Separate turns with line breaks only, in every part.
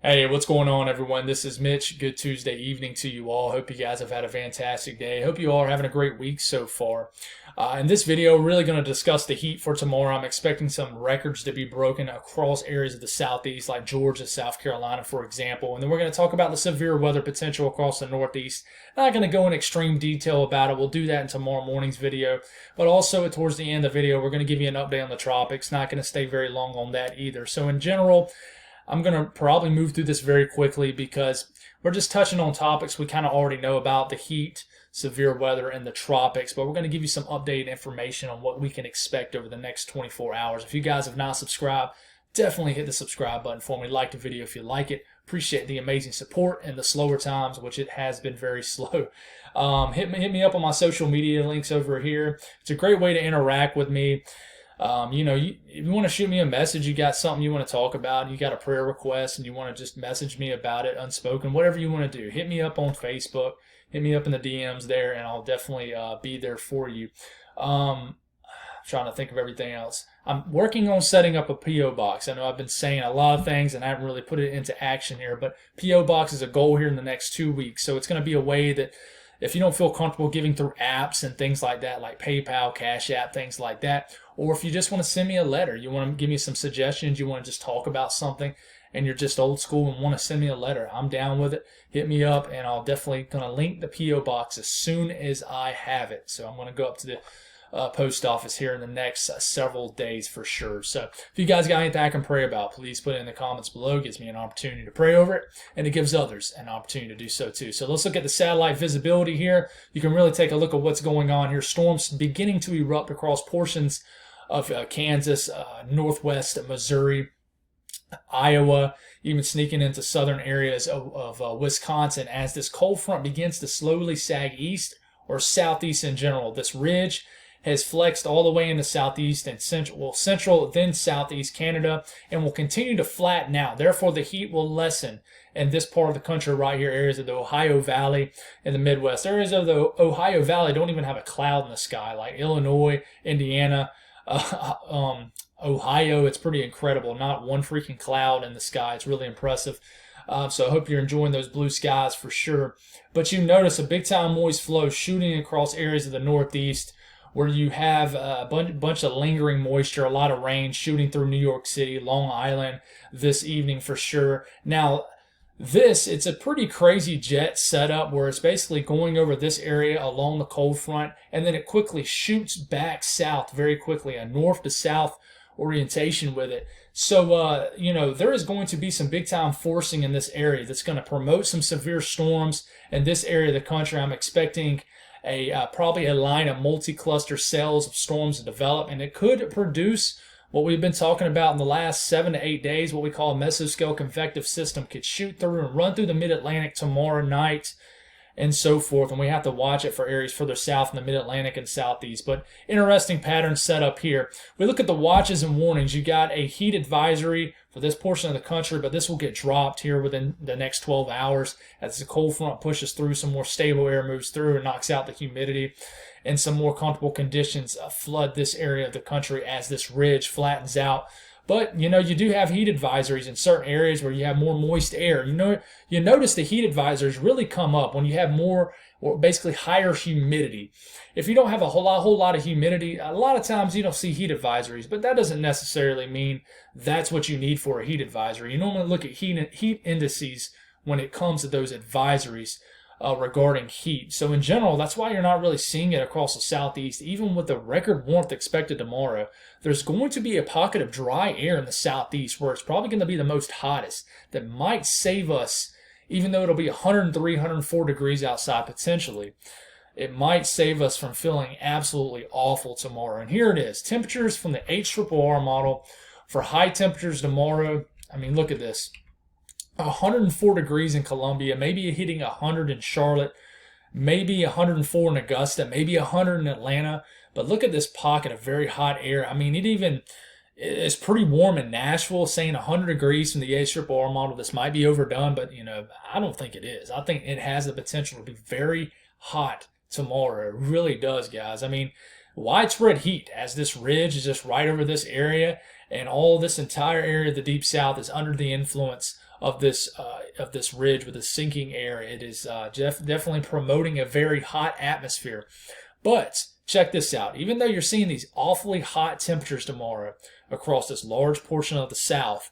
Hey, what's going on, everyone? This is Mitch. Good Tuesday evening to you all. Hope you guys have had a fantastic day. Hope you all are having a great week so far. In this video, we're really going to discuss the heat for tomorrow. I'm expecting some records to be broken across areas of the southeast, like Georgia, South Carolina, for example. And then we're going to talk about the severe weather potential across the northeast. Not going to go in extreme detail about it. We'll do that in tomorrow morning's video. But also, towards the end of the video, we're going to give you an update on the tropics. Not going to stay very long on that either. So, in general, I'm going to probably move through this very quickly because we're just touching on topics we kind of already know about: the heat, severe weather, and the tropics. But we're going to give you some updated information on what we can expect over the next 24 hours. If you guys have not subscribed, definitely hit the subscribe button for me. Like the video if you like it. Appreciate the amazing support in the slower times, which it has been very slow. Hit me up on my social media links over here. It's a great way to interact with me. If you want to shoot me a message, you got something you want to talk about, you got a prayer request, and you want to just message me about it, unspoken, whatever you want to do, hit me up on Facebook, hit me up in the DMs there, and I'll definitely be there for you. I'm trying to think of everything else. I'm working on setting up a P.O. box. I know I've been saying a lot of things and I haven't really put it into action here, but P.O. box is a goal here in the next 2 weeks. So it's going to be a way that if you don't feel comfortable giving through apps and things like that, like PayPal, Cash App, things like that, or if you just want to send me a letter, you want to give me some suggestions, you want to just talk about something, and you're just old school and want to send me a letter, I'm down with it. Hit me up, and I'll definitely going to link the P.O. box as soon as I have it. So I'm going to go up to the post office here in the next several days for sure. So if you guys got anything I can pray about, please put it in the comments below. It gives me an opportunity to pray over it, and it gives others an opportunity to do so too. So let's look at the satellite visibility here. You can really take a look at what's going on here. Storms beginning to erupt across portions of Kansas, northwest Missouri, Iowa, even sneaking into southern areas of Wisconsin as this cold front begins to slowly sag east or southeast in general. This ridge has flexed all the way into southeast and central, then southeast Canada, and will continue to flatten out. Therefore, the heat will lessen in this part of the country right here, areas of the Ohio Valley and the Midwest. Areas of the Ohio Valley don't even have a cloud in the sky, like Illinois, Indiana, Ohio. It's pretty incredible. Not one freaking cloud in the sky. It's really impressive. So I hope you're enjoying those blue skies for sure. But you notice a big time moist flow shooting across areas of the Northeast, where you have a bunch of lingering moisture, a lot of rain shooting through New York City, Long Island this evening for sure. Now, it's a pretty crazy jet setup where it's basically going over this area along the cold front, and then it quickly shoots back south very quickly, a north to south orientation with it. So, there is going to be some big time forcing in this area that's going to promote some severe storms in this area of the country. I'm expecting probably a line of multi-cluster cells of storms to develop, and it could produce what we've been talking about in the last 7 to 8 days. What we call a mesoscale convective system could shoot through and run through the mid-Atlantic tomorrow night and so forth, and we have to watch it for areas further south in the mid-Atlantic and southeast. But interesting pattern set up here. We look at the watches and warnings. You got a heat advisory for this portion of the country, but this will get dropped here within the next 12 hours as the cold front pushes through, some more stable air moves through and knocks out the humidity, and some more comfortable conditions flood this area of the country as this ridge flattens out. But, you do have heat advisories in certain areas where you have more moist air. You notice the heat advisories really come up when you have more, or basically higher humidity. If you don't have a whole lot of humidity, a lot of times you don't see heat advisories, but that doesn't necessarily mean that's what you need for a heat advisory. You normally look at heat indices when it comes to those advisories regarding heat. So in general, that's why you're not really seeing it across the southeast. Even with the record warmth expected tomorrow, there's going to be a pocket of dry air in the southeast where it's probably going to be the most hottest that might save us, even though it'll be 103, 104 degrees outside potentially. It might save us from feeling absolutely awful tomorrow. And here it is, temperatures from the HRRR model for high temperatures tomorrow. I mean, look at this. 104 degrees in Columbia, maybe hitting 100 in Charlotte, maybe 104 in Augusta, maybe 100 in Atlanta. But look at this pocket of very hot air. I mean, it's pretty warm in Nashville, saying 100 degrees from the HRRR model. This might be overdone, but, I don't think it is. I think it has the potential to be very hot tomorrow. It really does, guys. I mean, widespread heat as this ridge is just right over this area, and all this entire area of the Deep South is under the influence of this ridge with the sinking air. It is definitely promoting a very hot atmosphere. But check this out. Even though you're seeing these awfully hot temperatures tomorrow across this large portion of the south,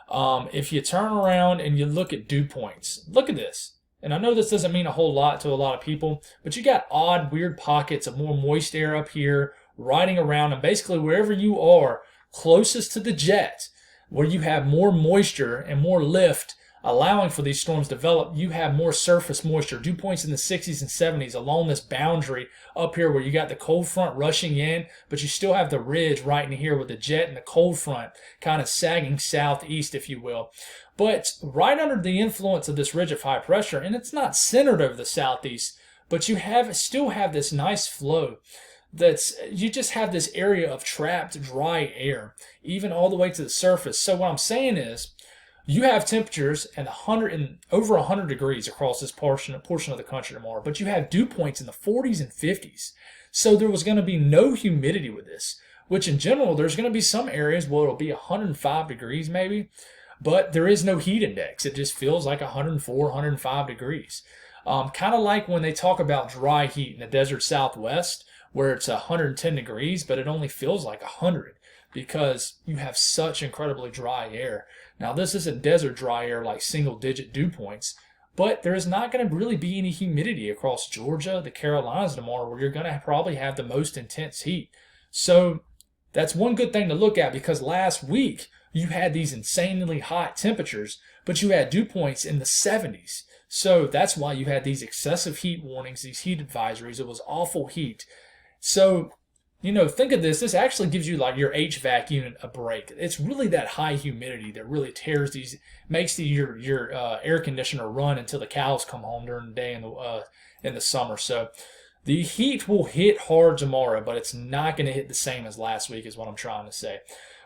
if you turn around and you look at dew points, look at this. And I know this doesn't mean a whole lot to a lot of people, but you got odd, weird pockets of more moist air up here riding around, and basically wherever you are closest to the jet, where you have more moisture and more lift allowing for these storms to develop, you have more surface moisture. Dew points in the 60s and 70s along this boundary up here where you got the cold front rushing in, but you still have the ridge right in here with the jet and the cold front kind of sagging southeast, if you will. But right under the influence of this ridge of high pressure, and it's not centered over the southeast, but you still have this nice flow. You just have this area of trapped dry air, even all the way to the surface. So what I'm saying is, you have temperatures and over 100 degrees across this portion of the country tomorrow, but you have dew points in the 40s and 50s. So there was going to be no humidity with this, which in general, there's going to be some areas where it'll be 105 degrees maybe, but there is no heat index. It just feels like 104, 105 degrees. Kind of like when they talk about dry heat in the desert Southwest, where it's 110 degrees, but it only feels like 100 because you have such incredibly dry air. Now, this isn't desert dry air like single-digit dew points, but there is not going to really be any humidity across Georgia, the Carolinas tomorrow, where you're going to probably have the most intense heat. So that's one good thing to look at, because last week you had these insanely hot temperatures, but you had dew points in the 70s. So that's why you had these excessive heat warnings, these heat advisories. It was awful heat. So, think of this. This actually gives you like your HVAC unit a break. It's really that high humidity that really makes your air conditioner run until the cows come home during the day in the summer. So the heat will hit hard tomorrow, but it's not going to hit the same as last week, is what I'm trying to say.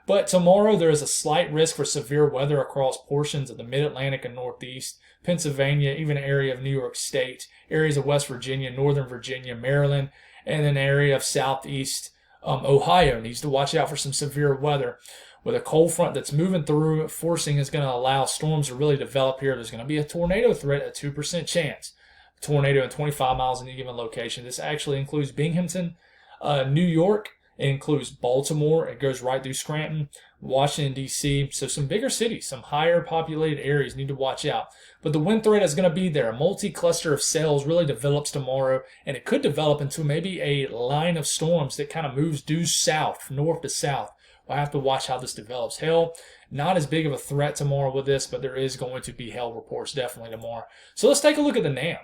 But tomorrow there is a slight risk for severe weather across portions of the Mid-Atlantic and Northeast, Pennsylvania, even an area of New York State, areas of West Virginia, Northern Virginia, Maryland, and an area of Southeast Ohio needs to watch out for some severe weather. With a cold front that's moving through, forcing is going to allow storms to really develop here. There's going to be a tornado threat, a 2% chance. Tornado at 25 miles in a given location. This actually includes Binghamton, New York. It includes Baltimore. It goes right through Scranton, Washington, D.C. So some bigger cities, some higher populated areas need to watch out. But the wind threat is going to be there. A multi-cluster of cells really develops tomorrow, and it could develop into maybe a line of storms that kind of moves due south, from north to south. We'll have to watch how this develops. Hail, not as big of a threat tomorrow with this, but there is going to be hail reports definitely tomorrow. So let's take a look at the NAM.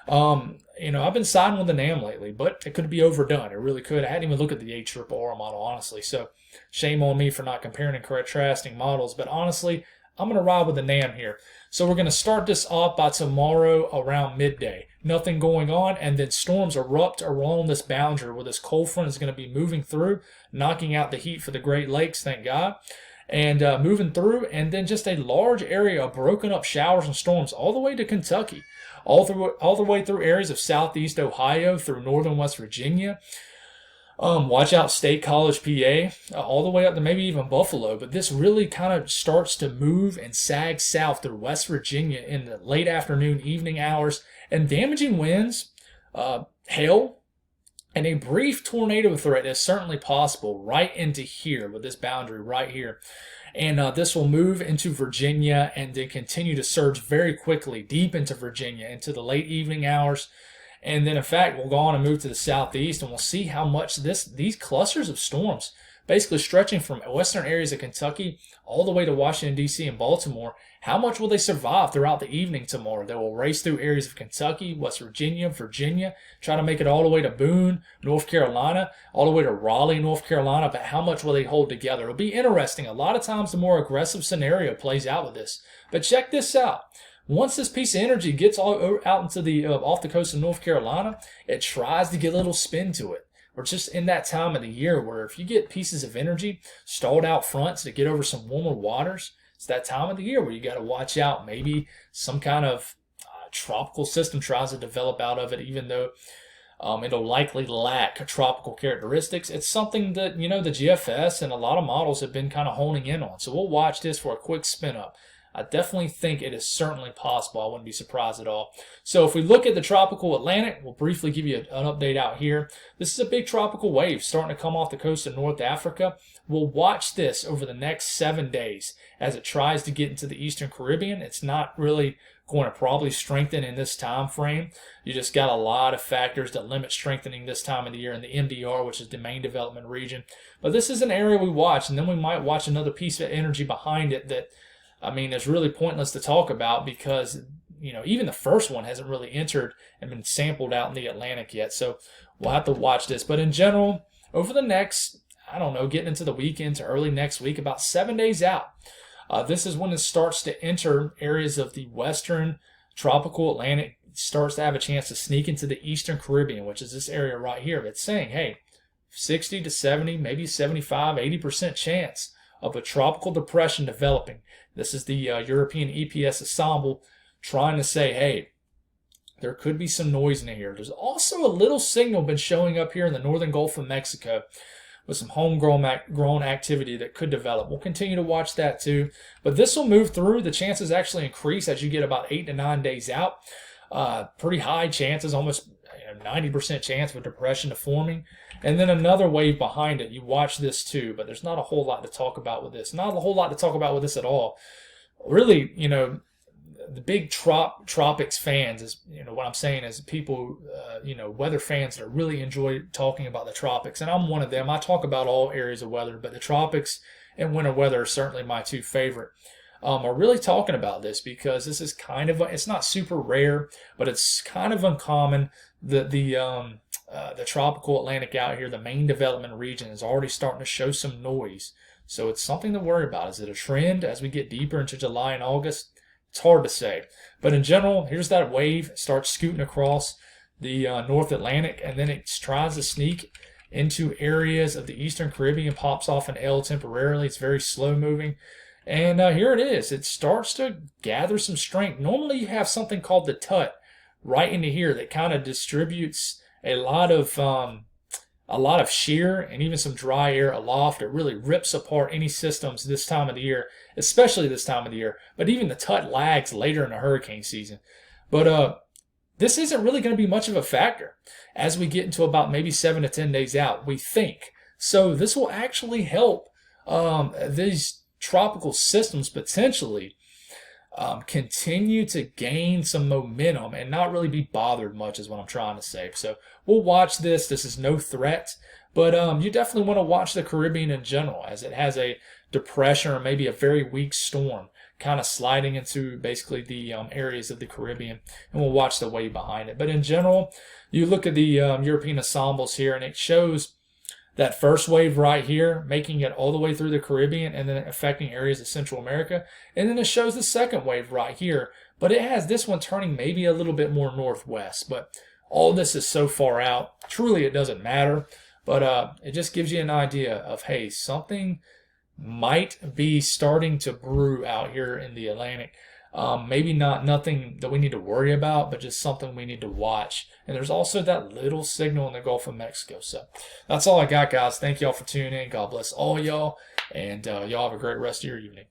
I've been siding with the NAM lately, but it could be overdone. It really could. I hadn't even looked at the ARRR model, honestly. So shame on me for not comparing and contrasting models. But honestly, I'm going to ride with the NAM here. So we're going to start this off by tomorrow around midday. Nothing going on, and then storms erupt along this boundary where this cold front is going to be moving through, knocking out the heat for the Great Lakes, thank God. And moving through, and then just a large area of broken up showers and storms all the way to Kentucky, all the way through areas of southeast Ohio, through northern West Virginia. Watch out, State College, PA, all the way up to maybe even Buffalo. But this really kind of starts to move and sag south through West Virginia in the late afternoon, evening hours, and damaging winds, hail, and a brief tornado threat is certainly possible right into here with this boundary right here. And this will move into Virginia and then continue to surge very quickly deep into Virginia into the late evening hours. And then, in fact, we'll go on and move to the southeast, and we'll see how much these clusters of storms, basically stretching from western areas of Kentucky all the way to Washington, D.C. and Baltimore, how much will they survive throughout the evening tomorrow? They will race through areas of Kentucky, West Virginia, try to make it all the way to Boone, North Carolina, all the way to Raleigh, North Carolina, but how much will they hold together? It'll be interesting. A lot of times the more aggressive scenario plays out with this. But check this out. Once this piece of energy gets all out into the off the coast of North Carolina, it tries to get a little spin to it. We're just in that time of the year where if you get pieces of energy stalled out front to get over some warmer waters, it's that time of the year where you got to watch out. Maybe some kind of tropical system tries to develop out of it, even though it'll likely lack tropical characteristics. It's something that, the GFS and a lot of models have been kind of honing in on. So we'll watch this for a quick spin up. I definitely think it is certainly possible. I wouldn't be surprised at all. So if we look at the tropical Atlantic, we'll briefly give you an update out here. This is a big tropical wave starting to come off the coast of North Africa. We'll watch this over the next 7 days as it tries to get into the Eastern Caribbean. It's not really going to probably strengthen in this time frame. You just got a lot of factors that limit strengthening this time of the year in the MDR, which is the main development region. But this is an area we watch, and then we might watch another piece of energy behind it that, I mean, is really pointless to talk about because, you know, even the first one hasn't really entered and been sampled out in the Atlantic yet. So we'll have to watch this. But in general, over the next, I don't know, getting into the weekend to early next week, about 7 days out, this is when it starts to enter areas of the western tropical Atlantic. It starts to have a chance to sneak into the Eastern Caribbean, which is this area right here. It's saying, hey, 60 to 70, maybe 75, 80% chance of a tropical depression developing. This is the European EPS ensemble trying to say, hey, there could be some noise in here. There's also a little signal been showing up here in the northern Gulf of Mexico with some homegrown activity that could develop. We'll continue to watch that too. But this will move through. The chances actually increase as you get about 8 to 9 days out. Pretty high chances, almost 90% chance of a depression to forming. And then another wave behind it. You watch this too, but there's not a whole lot to talk about with this. Not a whole lot to talk about with this at all. Really, you know, the big tropics fans is, you know, what I'm saying is people, you know, weather fans that really enjoy talking about the tropics, and I'm one of them. I talk about all areas of weather, but the tropics and winter weather are certainly my two favorite. Are really talking about this because this is kind of it's not super rare, but it's kind of uncommon. The tropical Atlantic out here, the main development region, is already starting to show some noise. So it's something to worry about. Is it a trend as we get deeper into July and August? It's hard to say. But in general, here's that wave. It starts scooting across the North Atlantic, and then it tries to sneak into areas of the Eastern Caribbean, pops off an L temporarily. It's very slow moving. And here it is. It starts to gather some strength. Normally you have something called the Tut right into here that kind of distributes a lot of shear and even some dry air aloft. It really rips apart any systems this time of the year, especially this time of the year. But even the Tut lags later in the hurricane season. But this isn't really going to be much of a factor as we get into about maybe 7 to 10 days out, we think. So this will actually help these tropical systems potentially continue to gain some momentum and not really be bothered much is what I'm trying to say. So we'll watch this. This is no threat, but you definitely want to watch the Caribbean in general as it has a depression or maybe a very weak storm kind of sliding into basically the areas of the Caribbean, and we'll watch the wave behind it. But in general, you look at the European ensembles here, and it shows that first wave right here, making it all the way through the Caribbean and then affecting areas of Central America. And then it shows the second wave right here, but it has this one turning maybe a little bit more northwest. But all this is so far out, truly it doesn't matter. But it just gives you an idea of, hey, something might be starting to brew out here in the Atlantic. Maybe nothing that we need to worry about, but just something we need to watch. And there's also that little signal in the Gulf of Mexico. So that's all I got, guys. Thank y'all for tuning in. God bless all y'all. And y'all have a great rest of your evening.